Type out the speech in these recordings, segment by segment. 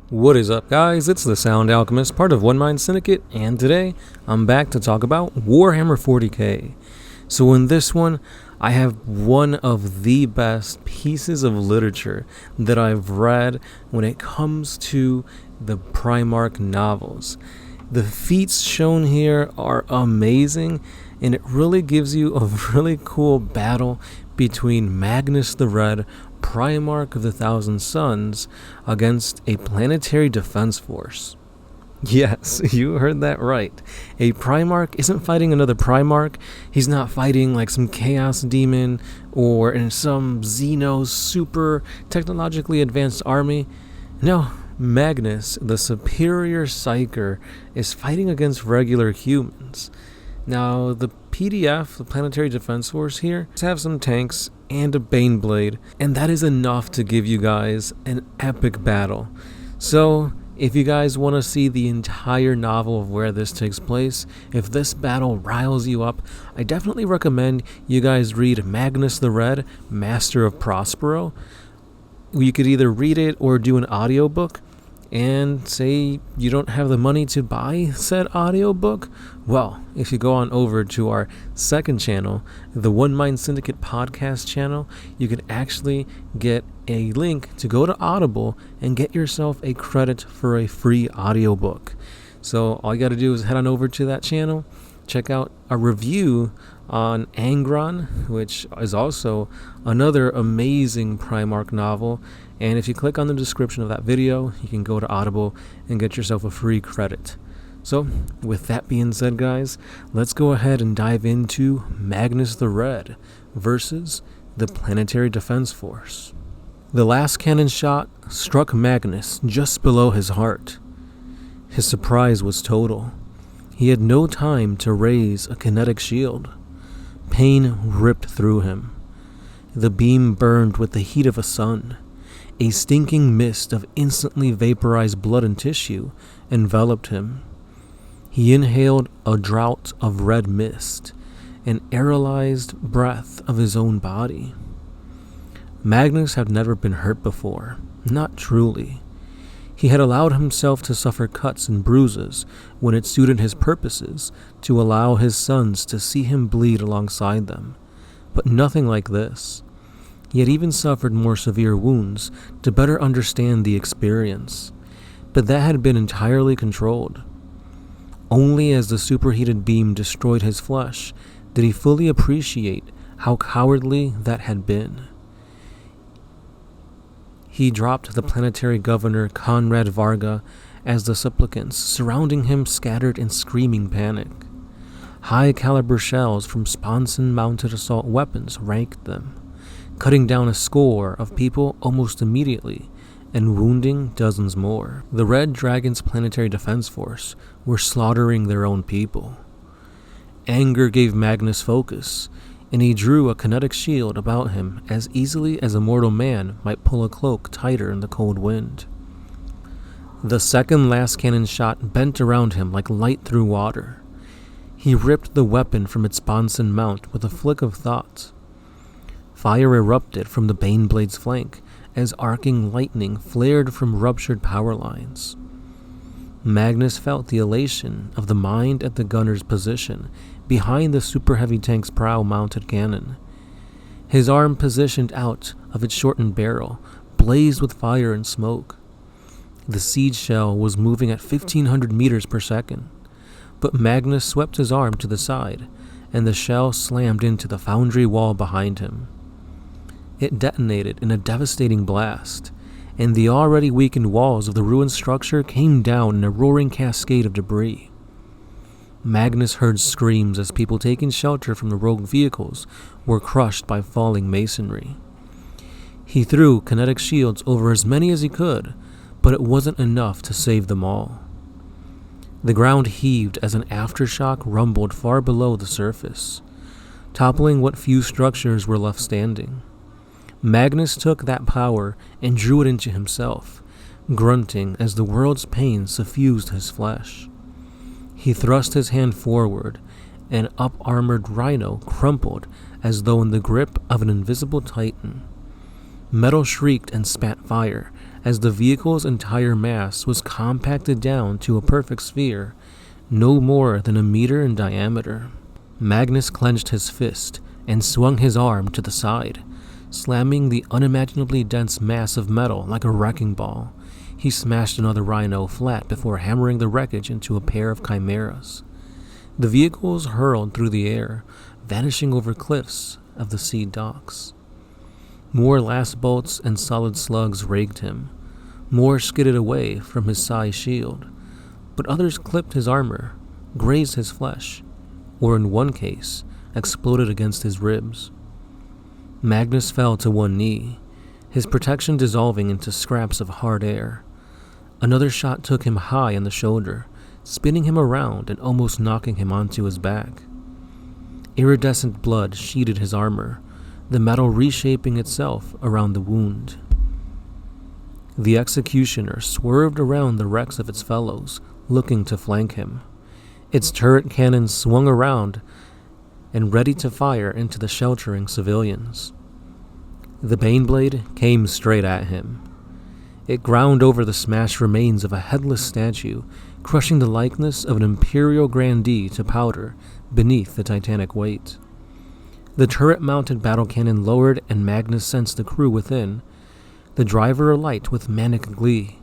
What is up, guys? It's the Sound Alchemist, part of One Mind Syndicate, and today I'm back to talk about Warhammer 40K. So in this one, I have one of the best pieces of literature that I've read when it comes to the Primarch novels. The feats shown here are amazing, and it really gives you a really cool battle between Magnus the Red, Primarch of the Thousand Suns, against a planetary defense force. Yes, you heard that right. A Primarch isn't fighting another Primarch. He's not fighting like some Chaos Demon or in some Xeno super technologically advanced army. No, Magnus, the superior Psyker, is fighting against regular humans. Now, the PDF, the Planetary Defense Force here, have some tanks and a Baneblade, and that is enough to give you guys an epic battle. So, if you guys want to see the entire novel of where this takes place, if this battle riles you up, I definitely recommend you guys read Magnus the Red, Master of Prospero. You could either read it or do an audiobook. And say you don't have the money to buy said audiobook, well, if you go on over to our second channel, the One Mind Syndicate podcast channel, you can actually get a link to go to Audible and get yourself a credit for a free audiobook. So all you got to do is head on over to that channel, check out a review on Angron, which is also another amazing Primarch novel. And if you click on the description of that video, you can go to Audible and get yourself a free credit. So, with that being said, guys, let's go ahead and dive into Magnus the Red versus the Planetary Defense Force. The last cannon shot struck Magnus just below his heart. His surprise was total. He had no time to raise a kinetic shield. Pain ripped through him. The beam burned with the heat of a sun. A stinking mist of instantly vaporized blood and tissue enveloped him. He inhaled a draught of red mist, an aerolized breath of his own body. Magnus had never been hurt before, not truly. He had allowed himself to suffer cuts and bruises when it suited his purposes to allow his sons to see him bleed alongside them, but nothing like this. He had even suffered more severe wounds to better understand the experience, but that had been entirely controlled. Only as the superheated beam destroyed his flesh did he fully appreciate how cowardly that had been. He dropped the planetary governor Conrad Varga as the supplicants surrounding him scattered in screaming panic. High-caliber shells from Sponson-mounted assault weapons raked them, cutting down a score of people almost immediately and wounding dozens more. The Red Dragon's Planetary Defense Force were slaughtering their own people. Anger gave Magnus focus, and he drew a kinetic shield about him as easily as a mortal man might pull a cloak tighter in the cold wind. The second last cannon shot bent around him like light through water. He ripped the weapon from its Sponson mount with a flick of thought. Fire erupted from the Baneblade's flank as arcing lightning flared from ruptured power lines. Magnus felt the elation of the mind at the gunner's position behind the super heavy tank's prow-mounted cannon. His arm positioned out of its shortened barrel blazed with fire and smoke. The siege shell was moving at 1,500 meters per second, but Magnus swept his arm to the side, and the shell slammed into the foundry wall behind him. It detonated in a devastating blast, and the already weakened walls of the ruined structure came down in a roaring cascade of debris. Magnus heard screams as people taking shelter from the rogue vehicles were crushed by falling masonry. He threw kinetic shields over as many as he could, but it wasn't enough to save them all. The ground heaved as an aftershock rumbled far below the surface, toppling what few structures were left standing. Magnus took that power and drew it into himself, grunting as the world's pain suffused his flesh. He thrust his hand forward, and up-armored rhino crumpled as though in the grip of an invisible titan. Metal shrieked and spat fire as the vehicle's entire mass was compacted down to a perfect sphere, no more than a meter in diameter. Magnus clenched his fist and swung his arm to the side, slamming the unimaginably dense mass of metal like a wrecking ball. He smashed another rhino flat before hammering the wreckage into a pair of chimeras. The vehicles hurled through the air, vanishing over cliffs of the sea docks. More last bolts and solid slugs raked him. More skidded away from his psi shield, but others clipped his armor, grazed his flesh, or in one case, exploded against his ribs. Magnus fell to one knee, his protection dissolving into scraps of hard air. Another shot took him high in the shoulder, spinning him around and almost knocking him onto his back. Iridescent blood sheeted his armor, the metal reshaping itself around the wound. The executioner swerved around the wrecks of its fellows, looking to flank him. Its turret cannon swung around and ready to fire into the sheltering civilians. The Baneblade came straight at him. It ground over the smashed remains of a headless statue, crushing the likeness of an imperial grandee to powder beneath the titanic weight. The turret-mounted battle cannon lowered, and Magnus sensed the crew within, the driver alight with manic glee,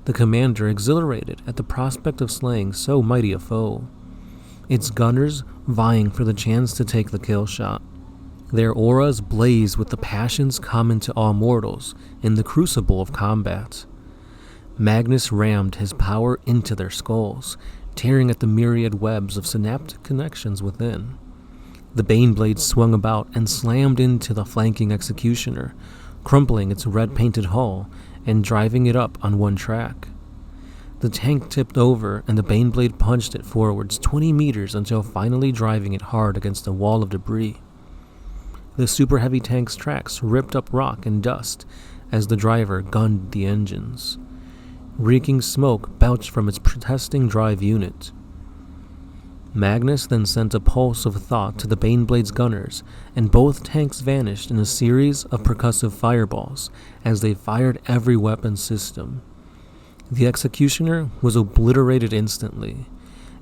the commander exhilarated at the prospect of slaying so mighty a foe, its gunners vying for the chance to take the kill shot. Their auras blazed with the passions common to all mortals in the crucible of combat. Magnus rammed his power into their skulls, tearing at the myriad webs of synaptic connections within. The Baneblade swung about and slammed into the flanking executioner, crumpling its red-painted hull and driving it up on one track. The tank tipped over, and the Baneblade punched it forwards 20 meters until finally driving it hard against a wall of debris. The super heavy tank's tracks ripped up rock and dust as the driver gunned the engines. Reeking smoke belched from its protesting drive unit. Magnus then sent a pulse of thought to the Baneblade's gunners, and both tanks vanished in a series of percussive fireballs as they fired every weapon system. The executioner was obliterated instantly,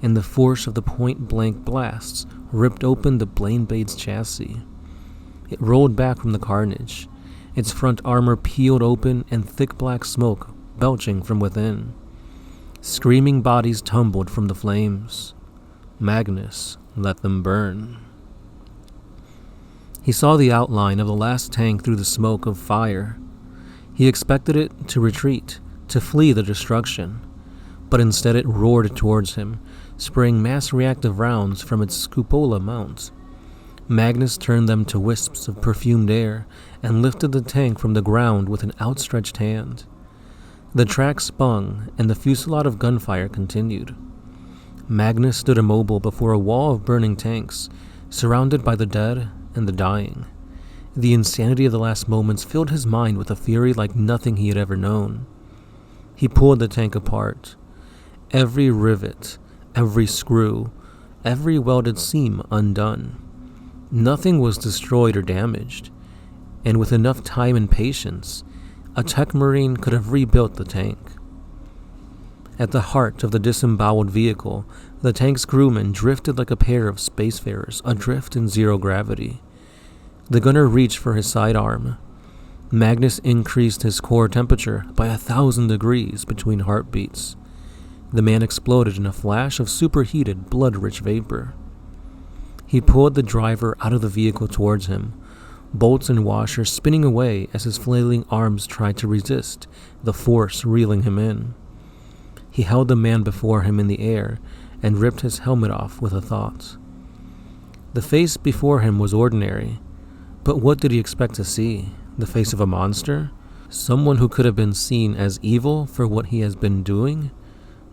and the force of the point-blank blasts ripped open the Baneblade's chassis. It rolled back from the carnage, its front armor peeled open and thick black smoke belching from within. Screaming bodies tumbled from the flames. Magnus let them burn. He saw the outline of the last tank through the smoke of fire. He expected it to retreat, to flee the destruction, but instead it roared towards him, spraying mass reactive rounds from its cupola mount. Magnus turned them to wisps of perfumed air and lifted the tank from the ground with an outstretched hand. The track spun, and the fusillade of gunfire continued. Magnus stood immobile before a wall of burning tanks, surrounded by the dead and the dying. The insanity of the last moments filled his mind with a fury like nothing he had ever known. He pulled the tank apart. Every rivet, every screw, every welded seam undone. Nothing was destroyed or damaged, and with enough time and patience, a tech marine could have rebuilt the tank. At the heart of the disemboweled vehicle, the tank's crewmen drifted like a pair of spacefarers adrift in zero gravity. The gunner reached for his sidearm. Magnus increased his core temperature by 1,000 degrees between heartbeats. The man exploded in a flash of superheated, blood-rich vapor. He pulled the driver out of the vehicle towards him, bolts and washers spinning away as his flailing arms tried to resist the force reeling him in. He held the man before him in the air and ripped his helmet off with a thought. The face before him was ordinary, but what did he expect to see? The face of a monster? Someone who could have been seen as evil for what he has been doing?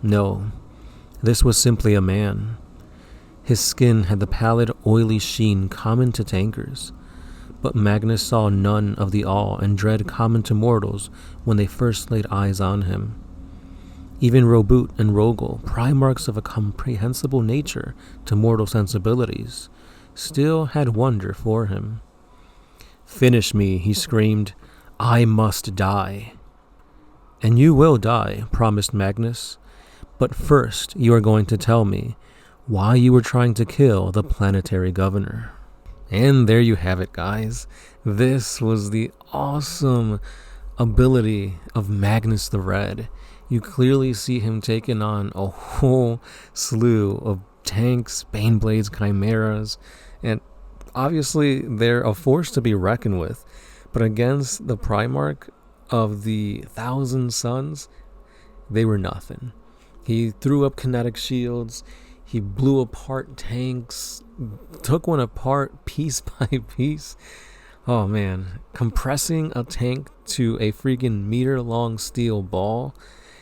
No, this was simply a man. His skin had the pallid, oily sheen common to tankers, but Magnus saw none of the awe and dread common to mortals when they first laid eyes on him. Even Robut and Rogel, primarchs of a comprehensible nature to mortal sensibilities, still had wonder for him. "Finish me," he screamed. "I must die." "And you will die," promised Magnus. "But first, you are going to tell me why you were trying to kill the planetary governor." And there you have it, guys. This was the awesome ability of Magnus the Red. You clearly see him taking on a whole slew of tanks, Baneblades, Chimeras, and obviously they're a force to be reckoned with. But against the Primarch of the Thousand Suns, they were nothing. He threw up kinetic shields, he blew apart tanks, took one apart piece by piece. Oh man, compressing a tank to a freaking meter-long steel ball.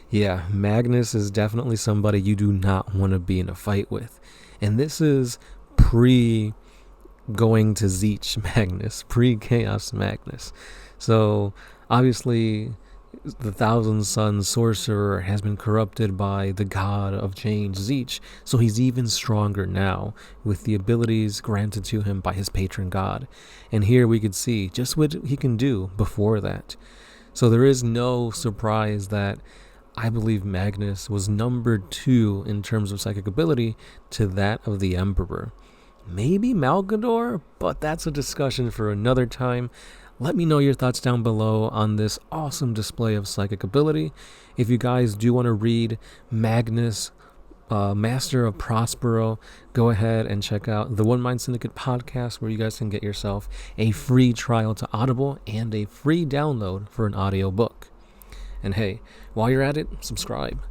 Yeah, Magnus is definitely somebody you do not want to be in a fight with. And this is pre-going to Zeech Magnus, pre-Chaos Magnus. So, obviously, the Thousand Suns sorcerer has been corrupted by the god of change, Zeech, so he's even stronger now with the abilities granted to him by his patron god. And here we could see just what he can do before that. So there is no surprise that I believe Magnus was number 2 in terms of psychic ability to that of the Emperor. Maybe Malgador, but that's a discussion for another time. Let me know your thoughts down below on this awesome display of psychic ability. If you guys do want to read Magnus, Master of Prospero, go ahead and check out the One Mind Syndicate podcast, where you guys can get yourself a free trial to Audible and a free download for an audiobook. And hey, while you're at it, subscribe.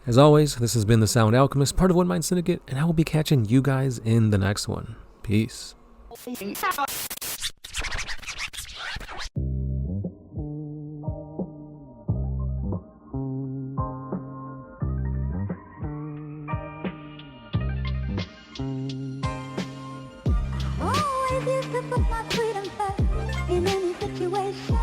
As always, this has been the Sound Alchemist, part of One Mind Syndicate, and I will be catching you guys in the next one. Peace. Always used to put my freedom first in any situation.